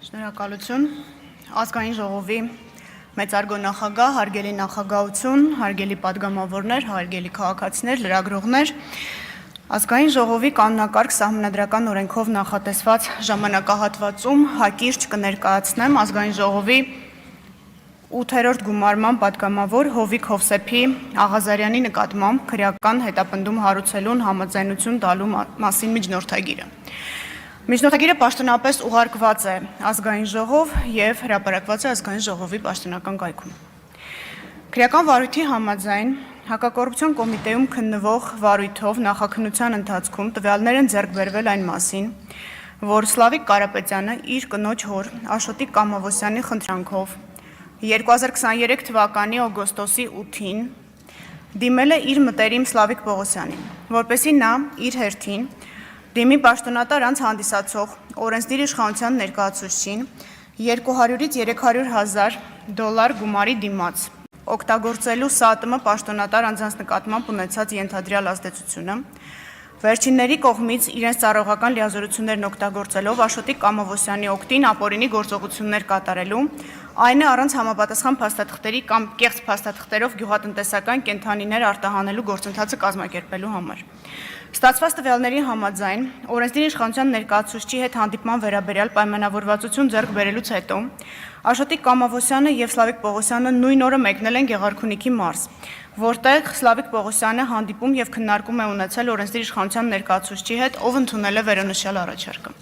Շնորհակալություն, ազգային ժողովի մեծարգո նախագահ, հարգելի նախագահություն, հարգելի պատգամավորներ, հարգելի քաղաքացիներ, լրագրողներ, ազգային ժողովի կանոնակարգ սահմանադրական օրենքով նախատեսված ժամանակահատվածում հակիրճ կներկայացնեմ ազգային ժողովի 8-րդ գումարման պատգամավոր Հովիկ Հովսեփի Աղազարյանի նկատմամբ քրեական հետապնդում հարուցելուն համաձայնություն տալու մասին միջնորդագիրը։ Միջնորդագիրը պաշտոնապես ուղարկված է ազգային ժողով եւ հրապարակված է ազգային ժողովի պաշտոնական կայքում։ Քրեական վարույթի համաձայն հակակոռուպցիոն կոմիտեում քննվող վարույթով նախաքննության ընթացքում տվյալներ են ձեռք բերվել այն մասին, որ Սլավիկ Կարապետյանը իր կնոջ հոր Աշոտիկ Կամովոսյանի խնդրանքով 2023 թվականի օգոստոսի 8-ին դիմել է իր մտերիմ Սլավիկ Պողոսյանին, որպեսզի նա իր հերթին դիմի պաշտոնատար անձ հանդիսացող օրենսդիր իշխանության ներկայացուցչին 200-ից 300,000 դոլար գումարի դիմաց, օգտագործելու ՍԱՏՄ պաշտոնատար անձանց նկատմամբ ունեցած ենթադրյալ ազդեցությունը, վերջինների կողմից իրենց ծառայողական լիազորություններն օգտագործելով Աշոտիկ Կամովոսյանի օգտին ապօրինի գործողություններ կատարելու, այն է առանց համապատասխան փաստաթղթերի կամ կեղծ փաստաթղթերով գյուղատնտեսական կենդանիներ արտահանելու գործընթացը կազմակերպելու համար։ Ստացված տվյալների համաձայն օրենսդիր իշխանության ներկայացուցչի հետ հանդիպման վերաբերյալ պայմանավորվածություն ձեռք բերելուց հետո Աշոտիկ Կամովոսյանը եւ Սլավիկ Պողոսյանը նույն օրը մեկնել են Գեղարքունիքի մարզ, որտեղ Սլավիկ Պողոսյանը հանդիպում եւ քննարկում է ունեցել օրենսդիր իշխանության ներկայացուցչի հետ, ով ընդունել է վերոնշյալ առաջարկը։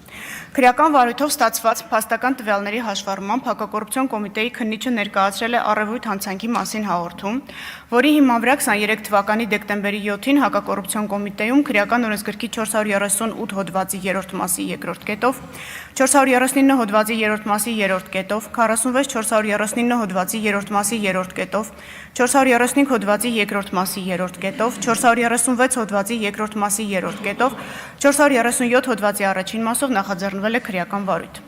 Քրեական վարույթով ստացված փաստական տվյալների հաշվառմամբ հակակոռուպցիոն կոմիտեի քննիչը ներկայացրել է առևույթ հանցանքի մասին հաղորդում, որի հիման վրա 23 թվականի դեկտեմբերի 7-ին հակակոռուպցիոն կոմիտեում քրեական օրենսգրքի 438 հոդվածի 3-րդ մասի 2-րդ կետով, 439 հոդվածի 3-րդ մասի 3-րդ կետով, 46 439 հոդվածի 3-րդ մասի 3-րդ կետով, 435 հոդվածի 2-րդ մասի 3-րդ կետով, 436 հոդվածի 2-րդ մասի 3-րդ կետով, 437 հոդվածի առաջին մասով նախաձեռնվել է քրեական վարույթ։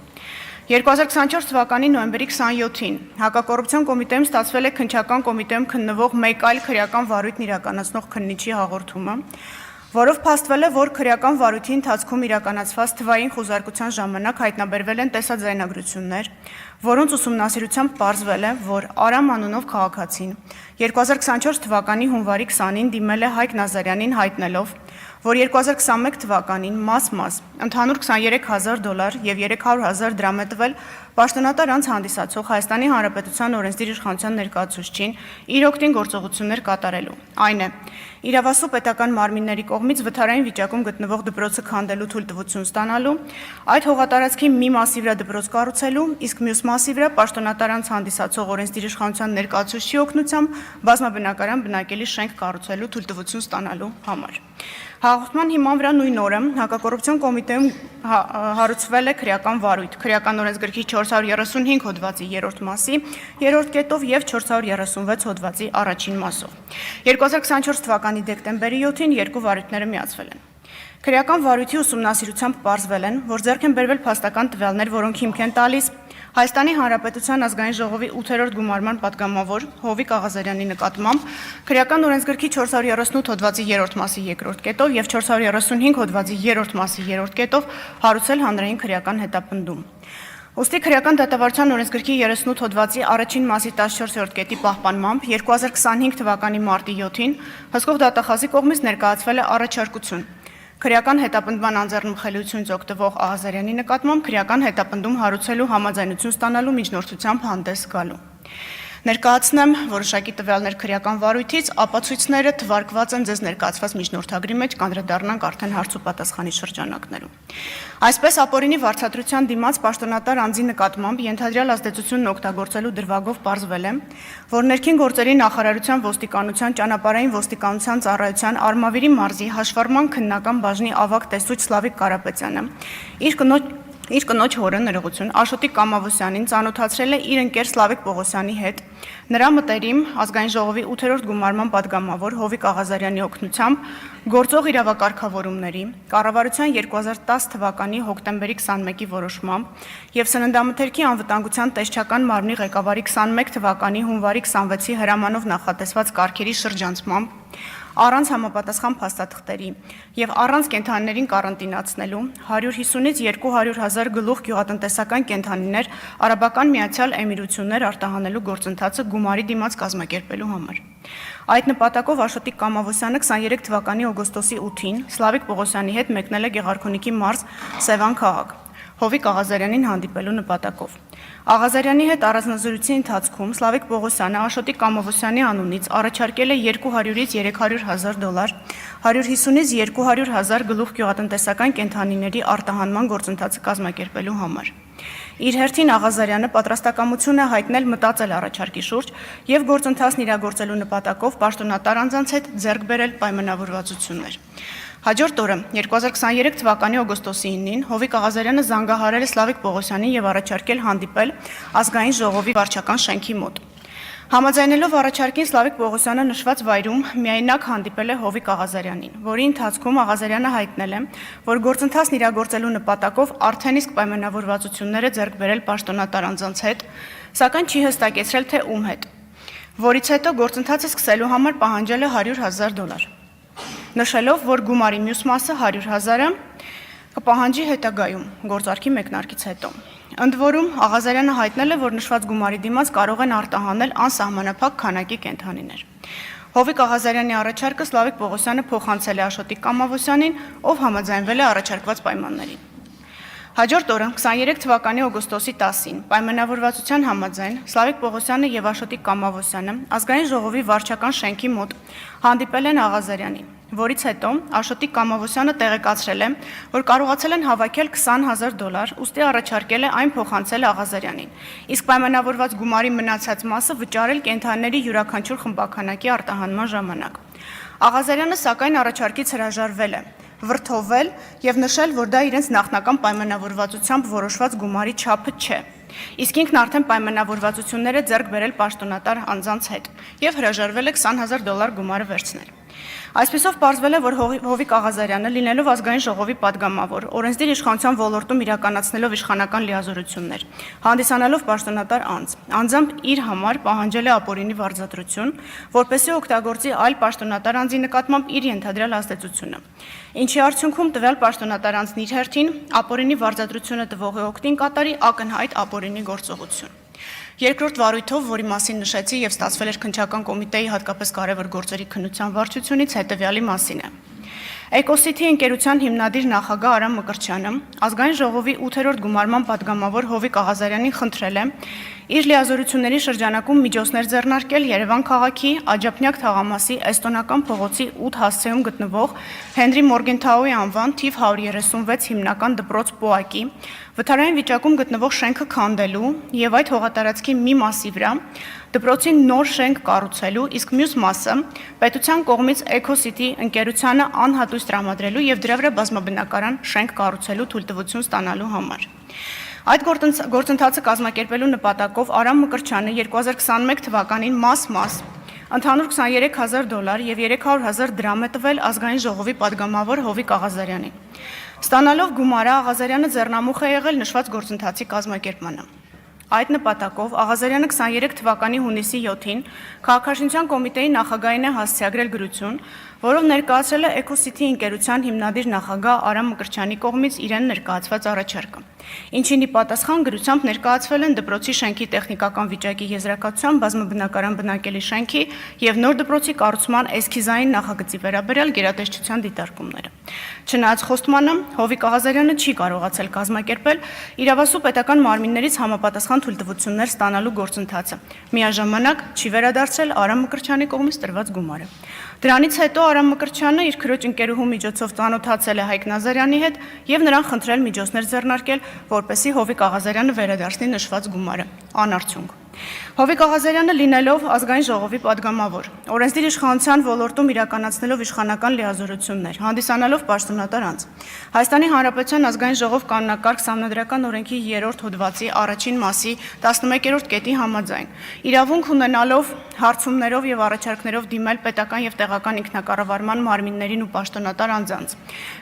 2024 թվականի նոյեմբերի 27-ին հակակոռուպցիոն կոմիտեում ստացվել է քննչական կոմիտեում քննվող մեկ այլ քրեական վարույթն իրականացնող քննիչի հաղորդումը, որով փաստվել է, որ քրեական վարույթի ընթացքում իրականացված թվային խուզարկության ժամանակ հայտնաբերվել են տեսաձայնագրություններ, որոնց ուսումնասիրությամբ պարզվել է, որ Արամ անունով քաղաքացին 2024 թվականի հունվարի 20-ին դիմել է Հայկ Նազարյանին հայտնելով, որ 2021 թվականին մաս ընդհանուր 23,000 դոլար եւ 300,000 դրամ է տվել պաշտոնատար անձ հանդիսացող Հայաստանի Հանրապետության օրենսդիր իշխանության ներկայացուցչին իր օգտին գործողություններ կատարելու։ Այն է, իրավասու պետական մարմինների կողմից վթարային վիճակում գտնվող դպրոցը քանդելու թույլտվություն ստանալու, այդ հողատարածքի մի մասի վրա դպրոց կառուցելու, իսկ մյուս մասի վրա պաշտոնատար անձ հանդիսացող օրենսդիր իշխանության ներկայացուցչի օգնությամբ բազմաբնակարան բնակելի շենք կառուցելու թույլտվություն ստանալու համար։ Հաղորդման հիման վրա նույն օրը հակակոռուպցիոն կոմիտեում հարուցվել է քրեական վարույթ, քրեական օրենսգրքի 435 հոդվածի 3-րդ մասի 3-րդ կետով եւ 436 հոդվածի առաջին մասով։ 2024 թվականի դեկտեմբերի 7-ին երկու վարույթները միացվել են։ Քրեական վարույթի ուսումնասիրությամբ պարզվել են, որ ձեռք են բերվել փաստական տվյալներ, որոնք հիմք են տալիս Հայաստանի Հանրապետության ազգային ժողովի 8-րդ գումարման պատգամավոր Հովիկ Աղազարյանի նկատմամբ քրեական օրենսգրքի 438 հոդվածի 3-րդ մասի 2-րդ կետով եւ 435 հոդվածի 3-րդ մասի 3-րդ կետով հարուցել հանրային քրեական հետապնդում։ Ոստի քրեական դատավարության օրենսգրքի 38 հոդվածի առաջին մասի 14-րդ կետի պահպանմամբ 2025 թվականի մարտի 7-ին հսկող դատախազի կողմից ներկայացվել է առաջարկություն քրեական հետապնդման անձեռնմխելիությունից օգտվող Աղազարյանի նկատմամբ քրեական հետապնդում հարուցելու համաձայնություն ստանալու միջնորդությամբ հանդես գալու։ Ներկայացնեմ որոշակի տվյալներ քրեական վարույթից, ապացույցները թվարկված են ձեզ ներկայացված միջնորդագրի մեջ, կանդրադառնանք արդեն հարց ու պատասխանի շրջանակներում։ Այսպես ապօրինի վարձատրության դիմաց պաշտոնատար անձի նկատմամբ ենթադրյալ ազդեցությունն օգտագործելու դրվագով պարզվել է, որ ներքին գործերի նախարարության ոստիկանության ճանապարհային ոստիկանության ծառայության Արմավիրի մարզի հաշվառման քննական բաժնի ավագ տեսուչ Սլավիկ Կարապետյանը իր կնոջ հորը ներողություն Աշոտիկ Կամովոսյանին ծանոթացրել է իր ընկեր Սլավիկ Պողոսյանի հետ, նրա մտերիմ ազգային ժողովի 8-րդ գումարման պատգամավոր Հովիկ Աղազարյանի օգնությամբ գործող իրավակարգավորումների, կառավարության 2010 թվականի հոկտեմբերի 21-ի որոշմամբ եւ Սննդամթերքի անվտանգության տեսչական մարմնի ղեկավարի 21 թվականի հունվարի 26-ի հրամանով նախատեսված կարգերի շրջանցմամբ առանց համապատասխան փաստաթղթերի եւ առանց կենդանիներին կարանտինացնելու 150-ից 200,000 գլուխ գյուղատնտեսական կենդանիներ Արաբական Միացյալ Էմիրություններ արտահանելու գործընթացը գումարի դիմաց կազմակերպելու համար։ Այդ նպատակով Աշոտիկ Կամավոսյանը 23 թվականի օգոստոսի 8-ին Սլավիկ Պողոսյանի հետ մեկնել է Գեղարքունիքի մարզ Սևան քաղաք, Հովիկ Աղազարյանին հանդիպելու նպատակով։ Աղազարյանի հետ առանձնազրույցի ընթացքում Սլավիկ Պողոսյանը Աշոտիկ Կամավոսյանի անունից առաջարկել է $200-ից $300,000, 150-ից 200,000 գլուխ գյուղատնտեսական կենդանիների արտահանման գործընթացը կազմակերպելու համար։ Իր հերթին Աղազարյանը պատրաստակամություն է հայտնել մտածել առաջարկի շուրջ եւ գործընթացն իրագործելու նպատակով պաշտոնատար անձանց հետ ձեռք բերել պայմանավորվածություններ։ Հաջորդ օրը 2023 թվականի օգոստոսի 9-ին Հովիկ Աղազարյանը զանգահարել է Սլավիկ Պողոսյանին եւ առաջարկել հանդիպել ազգային ժողովի վարչական շենքի մոտ։ Համաձայնելով առաջարկին Սլավիկ Պողոսյանը նշված վայրում միայնակ հանդիպել է Հովիկ Աղազարյանին, որի ընթացքում Աղազարյանը հայտնել է, որ գործընթացն իրագործելու նպատակով արդեն իսկ պայմանավորվածություններ է ձեռք բերել պաշտոնատար անձանց հետ, սակայն չի հստակեցրել թե ում հետ, որից հետո գործընթացը սկսելու համար պահանջել է $100,000, նշելով, որ գումարի մյուս մասը 100,000-ը կպահանջի հետագայում գործարքի մեկնարկից հետո։ Ընդ որում Աղազարյանը հայտնել է, որ նշված գումարի դիմաց կարող են արտահանել անսահմանափակ քանակի կենդանիներ։ Հովիկ Աղազարյանի առաջարկը Սլավիկ Պողոսյանը փոխանցել է Աշոտիկ Կամավոսյանին, ով համաձայնվել է առաջարկված պայմաններին։ Հաջորդ օրը 23 թվականի օգոստոսի 10-ին պայմանավորվածության համաձայն Սլավիկ Պողոսյանը եւ Աշոտիկ Կամավոսյանը ազգային ժողովի վարչական շենքի մոտ հանդիպել են Աղազարյանին, որից հետո Աշոտիկ Կամավոսյանը տեղեկացրել է, որ կարողացել են հավաքել $20,000, ուստի առաջարկել է այն փոխանցել Աղազարյանին, իսկ պայմանավորված գումարի մնացած մասը վճարել կենդանիների յուրաքանչյուր խմբականակի արտահանման ժամանակ։ Աղազարյանը սակայն առաջարկից հրաժարվել է, վրդովել եւ նշել, որ դա իրենց նախնական պայմանավորվածությամբ որոշված գումարի չափը չէ, իսկ ինքն արդեն պայմանավորվածություններ է ձեռք բերել պաշտոնատար անձանց հետ եւ հրաժարվել է $20,000 գումարը վերցնել։ Այսպիսով պարզվել է, որ Հովիկ Աղազարյանը, լինելով ազգային ժողովի падգամավոր, օրենսդիր իշխանության ոլորտում իրականացնելով իշխանական լիազորություններ, հանդիսանալով պաշտոնատար անձ, անձամբ իր համար պահանջել է ապօրինի վարձատրություն, որպեսզի օգտագործի այլ պաշտոնատար անձի նկատմամբ իր ենթադրյալ ազդեցությունը, ինչի արդյունքում տվյալ պաշտոնատար անձն իր հերթին ապօրինի վարձատրությունը տվողի օգտին կատարի ակնհայտ ապօրինի գործողություն։ Երկրորդ վարույթով, որի մասին նշեցի եւ ստացվել էր քննչական կոմիտեի հատկապես կարևոր գործերի քննության վարչությունից, հետեւյալի մասին է։ Էկոսիթի ընկերության հիմնադիր նախագահ Արամ Մկրտչյանը ազգային ժողովի 8-րդ գումարման падգամավոր Հովիկ Աղազարյանին խնդրել է իր լիազորությունների շրջանակում միջոցներ ձեռնարկել Երևան քաղաքի Աջափնյակ թաղամասի Էստոնական փողոցի 8 հասցեում գտնվող Հենրի Մորգենթաուի անվան թիվ 136 հիմնական դպրոց ՊՕԱԿ-ի վթարային վիճակում գտնվող շենքը քանդելու եւ այդ հողատարածքի մի մասի վրա դպրոցին նոր շենք կառուցելու, իսկ մյուս մասը պետության կողմից Էկոսիթի ընկերությանը անհատույց տրամադրելու եւ դրա վրա բազմաբնակարան շենք կառուցելու թույլտվություն ստանալու համար։ Այդ գործընթացը կազմակերպելու նպատակով Արամ Մկրտչյանը 2021 թվականին մաս ընդհանուր $23,000 եւ $300,000 դրամ է տվել ազգային ժողովի падգամավոր Հովիկ Աղազարյանին։ Ստանալով գումարը Աղազարյանը ձեռնամուխ է եղել նշված գործընթացի կազմակերպմանը։ Այդ նպատակով Աղազարյանը 23 թվականի հունիսի 7-ին Քաղաքաշինության կոմիտեի նախագահին է հասցեագրել գրություն, որով ներկայացրել է Էկոսիթի ընկերության հիմնադիր նախագահ Արամ Մկրտչյանի կողմից իրեն ներկայացված առաջարկը, ինչին ի պատասխան գրությամբ ներկայացվել են դպրոցի շենքի տեխնիկական վիճակի եզրակացության բազմաբնակարան բնակելի շենքի եւ նոր դպրոցի կառուցման էսքիզային նախագծի վերաբերյալ գերատեսչության դիտարկումները։ Չնայած խոստմանը, Հովիկ Աղազարյանը չի կարողացել կազմակերպել իրավասու պետական մարմիններից համապատասխան թույլտվություններ ստանալու գործընթացը, միաժամանակ չի վերադարձրել Արամ Մկրտչյանի կողմից տրված գումարը։ Դրանից հետո Արամ Մկրտչյանը իր քրոջ ընկերուհու միջոցով ծանոթացել է Հայկ Նազարյանի հետ եւ նրան խնդրել միջոցներ ձեռնարկել, որպեսզի Հովիկ Աղազարյանը վերադարձնի նշված գումարը, անարդյունք։ Հովիկ Աղազարյանը լինելով ազգային ժողովի падգամավոր, օրենսդիր իշխանության ոլորտում իրականացնելով իշխանական լիազորություններ, հանդիսանալով պաշտոնատար անձ, Հայաստանի Հանրապետության ազգային ժողով կանոնակարգ սահմանադրական օրենքի 3-րդ հոդվածի առաջին մասի 11-րդ կետի համաձայն, իրավունք ունենալով հարցումներով եւ առաջարկներով դիմել պետական եւ տեղական ինքնակառավարման մարմիններին ու պաշտոնատար անձանց,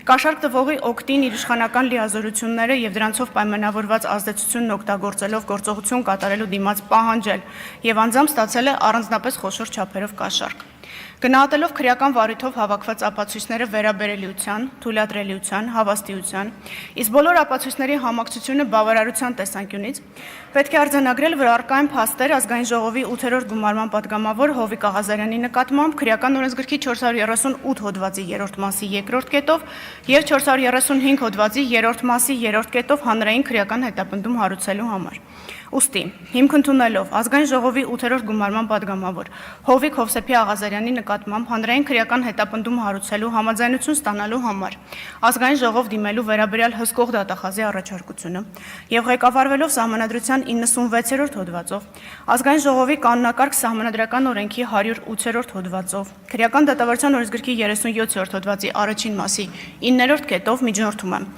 կաշառք տվողի օգտին իր իշխանական լիազորությունները եւ դրանցով պայմանավորված ազդեցությունն օգտագործելով գործողություն կատարելու դիմաց պահանջել եւ անձամբ ստացել է առանձնապես խոշոր չափերով կաշառք։ Գնահատելով քրեական վարույթով հավաքված ապացույցները վերաբերելիության, թույլատրելիության, հավաստիության, իսկ բոլոր ապացույցների համակցությունը բավարարության տեսանկյունից, պետք է արձանագրել, որ առկա են փաստեր Ազգային ժողովի 8-րդ գումարման պատգամավոր Հովիկ Աղազարյանի նկատմամբ քրեական օրենսգրքի 438 հոդվածի 3-րդ մասի 2-րդ կետով եւ 435 հոդվածի 3-րդ մասի 3-րդ կետով հանրային քրեական հետապնդում հարուցելու համար։ Ուստի, հիմք ընդունելով Ազգային ժողովի 8-րդ գումարման պատգամավոր Հովիկ Հովսեփի Աղազարյանի նկատմամբ հանրային քրեական հետապնդում հարուցելու համաձայնություն ստանալու համար Ազգային ժողով դիմելու վերաբերյալ հսկող դատախազի առաջարկությունը եւ ղեկավարվելով Սահմանադրության 96-րդ հոդվածով Ազգային ժողովի կանոնակարգ Սահմանադրական օրենքի 108-րդ հոդվածով քրեական դատավարության օրենսգրքի 37-րդ հոդվածի առաջին մասի 9-րդ կետով միջնորդում եմ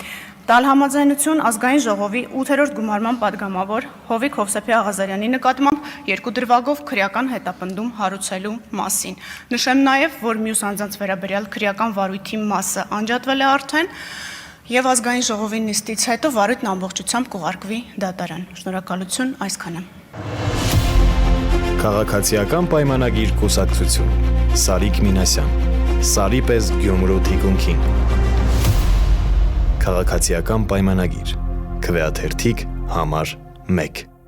տալ համաձայնություն Ազգային ժողովի 8-րդ գումարման պատգամավոր Հովիկ Հովսեփի Աղազարյանի նկատմամբ երկու դրվագով քրեական հետապնդում հարուցելու մասին։ Նշեմ նաև, որ մյուս անձանց վերաբերյալ քրեական վարույթի մասը անջատվել է արդեն եւ Ազգային ժողովի նիստից հետո վարույթն ամբողջությամբ կուղարկվի դատարան։ Շնորհակալություն, այսքանը։ Քաղաքացիական պայմանագիր կուսակցություն Սարիկ Մինասյան Սարիպես Գյումրու թիկունքին Քաղաքացիական պայմանագիր Քվեաթերթիկ համար 1